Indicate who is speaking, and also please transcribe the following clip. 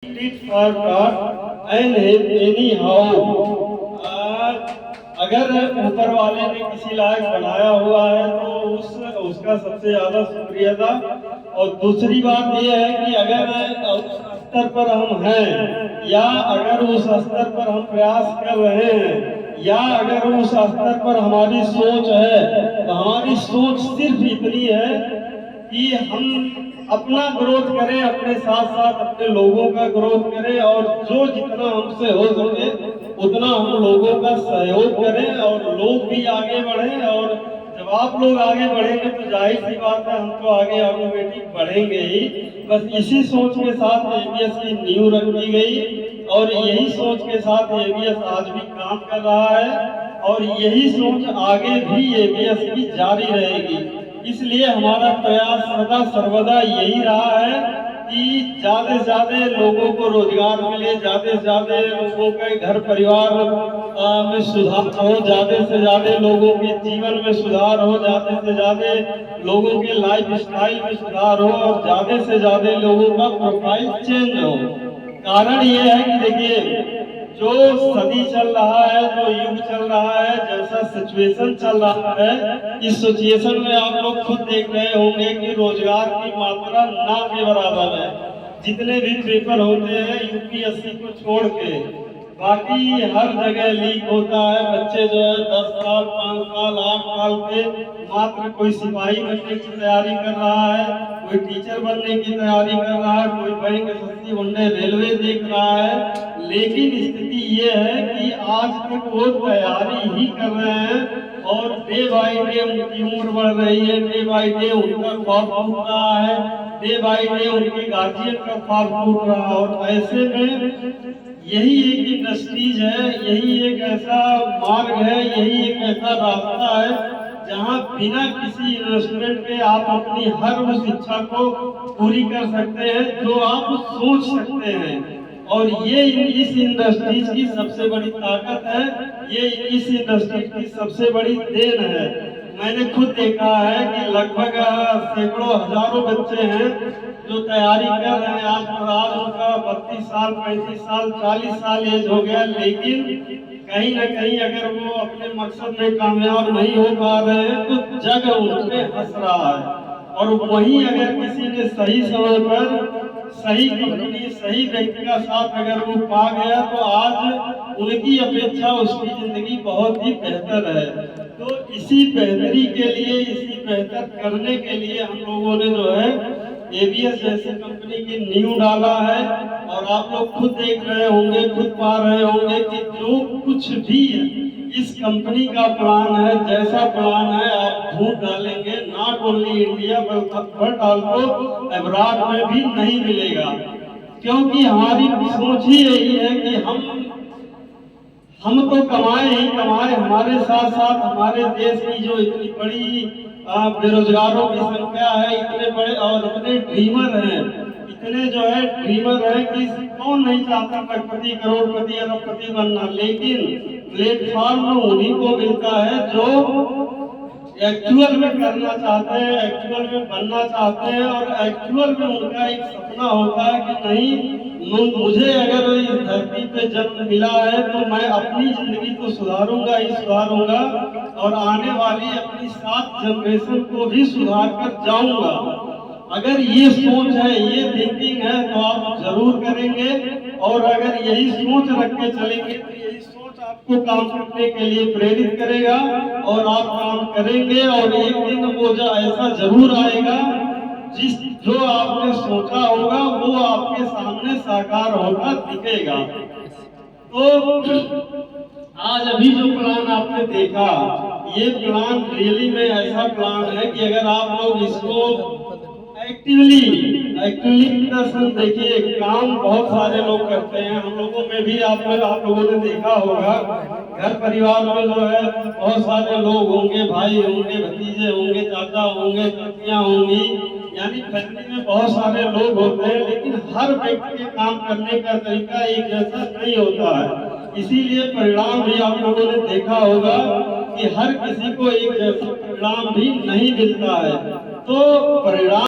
Speaker 1: tit for tat and anyhow। अगर ऊपर वाले ने किसी लायक बनाया हुआ है तो उसका सबसे ज्यादा शुक्रिया था। और दूसरी बात यह है कि अगर उस स्तर पर हम हैं या अगर उस स्तर पर हम प्रयास कर रहे हैं या अगर उस स्तर पर हमारी सोच है तो हमारी सोच सिर्फ इतनी है कि हम अपना ग्रोथ करें, अपने साथ साथ अपने लोगों का ग्रोथ करें और जो जितना हमसे हो सके उतना हम लोगों का सहयोग करें और लोग भी आगे बढ़ें। और जब आप लोग आगे बढ़ेंगे तो जाहिर सी बात है हम तो आगे ऑटोमेटिक बढ़ेंगे ही। बस इसी सोच के साथ एबीएस की नींव रखी गई और यही सोच के साथ एबीएस आज भी काम कर रहा है और यही सोच आगे भी एबीएस की जारी रहेगी। इसलिए हमारा प्रयास सदा सर्वदा यही रहा है कि ज्यादा से ज्यादा लोगों को रोजगार मिले, ज्यादा से ज्यादा लोगों के घर परिवार में सुधार हो, ज्यादा से ज्यादा लोगों के जीवन में सुधार हो, ज्यादा से ज्यादा लोगों के लाइफ स्टाइल में सुधार हो और ज्यादा से ज्यादा लोगों का प्रोफाइल चेंज हो। कारण ये है कि देखिए जो सदी चल रहा है, जो युग चल रहा है, जैसा सिचुएशन चल रहा है, इस सिचुएशन में आप लोग खुद देख रहे होंगे कि रोजगार की मात्रा ना के बराबर है। जितने भी पेपर होते हैं यूपीएससी को छोड़ के बाकी हर जगह लीक होता है। बच्चे जो है 10 साल 5 साल 8 साल के मात्र कोई सिपाही बनने की तैयारी कर रहा है, कोई टीचर बनने की तैयारी कर रहा है, कोई बैंक एसएससी बनने रेलवे देख रहा है। लेकिन स्थिति ये है कि आज तक वो तैयारी ही कर रहे हैं और डे बाई डे उनकी उम्र बढ़ रही है, डे बाई डे उनका ख्वाब टूट रहा है, डे बाई डे उनके गार्जियन का ख्वाब टूट रहा है। और ऐसे में यही एक इंडस्ट्रीज है, यही एक ऐसा मार्ग है, यही एक ऐसा रास्ता है जहां बिना किसी इन्वेस्टमेंट के आप अपनी हर उस इच्छा को पूरी कर सकते हैं जो आप सोच सकते हैं। और ये इस इंडस्ट्रीज की सबसे बड़ी ताकत है, ये इस इंडस्ट्रीज की सबसे बड़ी देन है। मैंने खुद देखा है कि लगभग सैकड़ों हजारों बच्चे हैं जो तैयारी कर रहे हैं। आज उनका 32 साल 35 साल 40 साल एज हो गया, लेकिन कहीं ना कहीं अगर वो अपने मकसद में कामयाब नहीं हो पा रहे हैं तो जग उन पे हंस रहा है। और वहीं अगर किसी ने सही समय पर सही कंपनी सही व्यक्ति का साथ अगर वो पा गया तो आज उनकी अपेक्षा उसकी जिंदगी बहुत ही बेहतर है। तो इसी बेहतरी के लिए, इसी बेहतर करने के लिए हम लोगों ने जो है एबीएस जैसी कंपनी की नींव डाला है। और आप लोग खुद देख रहे होंगे, खुद पा रहे होंगे कि जो कुछ भी है इस कंपनी का प्लान है, जैसा प्लान है आप ढूंढ डालेंगे, not only India but also abroad में भी नहीं मिलेगा। क्योंकि हमारी सोच ही यही है कि हम तो कमाए ही कमाए, हमारे साथ साथ हमारे देश की जो इतनी बड़ी बेरोजगारों की संख्या है, इतने बड़े और इतने ड्रीमर हैं, इतने जो है ड्रीमर हैं कि कौन नहीं चाहता लखपति करोड़पति अरबपति बनना। लेकिन प्लेटफॉर्म उन्हीं को मिलता है जो एक्चुअल में करना चाहते हैं, एक्चुअल में बनना चाहते हैं और एक्चुअल में उनका एक सपना होता है कि नहीं, मुझे अगर इस धरती पे जन्म मिला है तो मैं अपनी जिंदगी तो सुधारूंगा ही सुधारूंगा और आने वाली अपनी 7 जनरेशन को भी सुधार कर जाऊंगा। अगर ये सोच है, ये थिंकिंग है तो आप जरूर करेंगे। और अगर यही सोच रख के चलेंगे तो यही सोच आपको काम करने के लिए प्रेरित करेगा और आप काम करेंगे और एक दिन वो जो ऐसा जरूर आएगा जो आपने सोचा होगा वो आपके सामने साकार होगा, दिखेगा। तो आज अभी जो प्लान आपने देखा, ये प्लान रियली में ऐसा प्लान है कि अगर आप लोग इसको एक्टिवली दरअसल देखिए, काम बहुत सारे लोग करते हैं। हम लोगों में भी आप लोगों ने देखा होगा, घर परिवार में जो है बहुत सारे लोग होंगे, भाई होंगे, भतीजे होंगे, चाचा होंगे, चाचियां होंगी, यानी फैमिली में बहुत सारे लोग होते हैं। लेकिन हर व्यक्ति के काम करने का तरीका एक जैसा नहीं होता है। इसीलिए परिणाम भी आप लोगों ने देखा होगा कि हर किसी को एक जैसा परिणाम भी नहीं मिलता है। तो परिणाम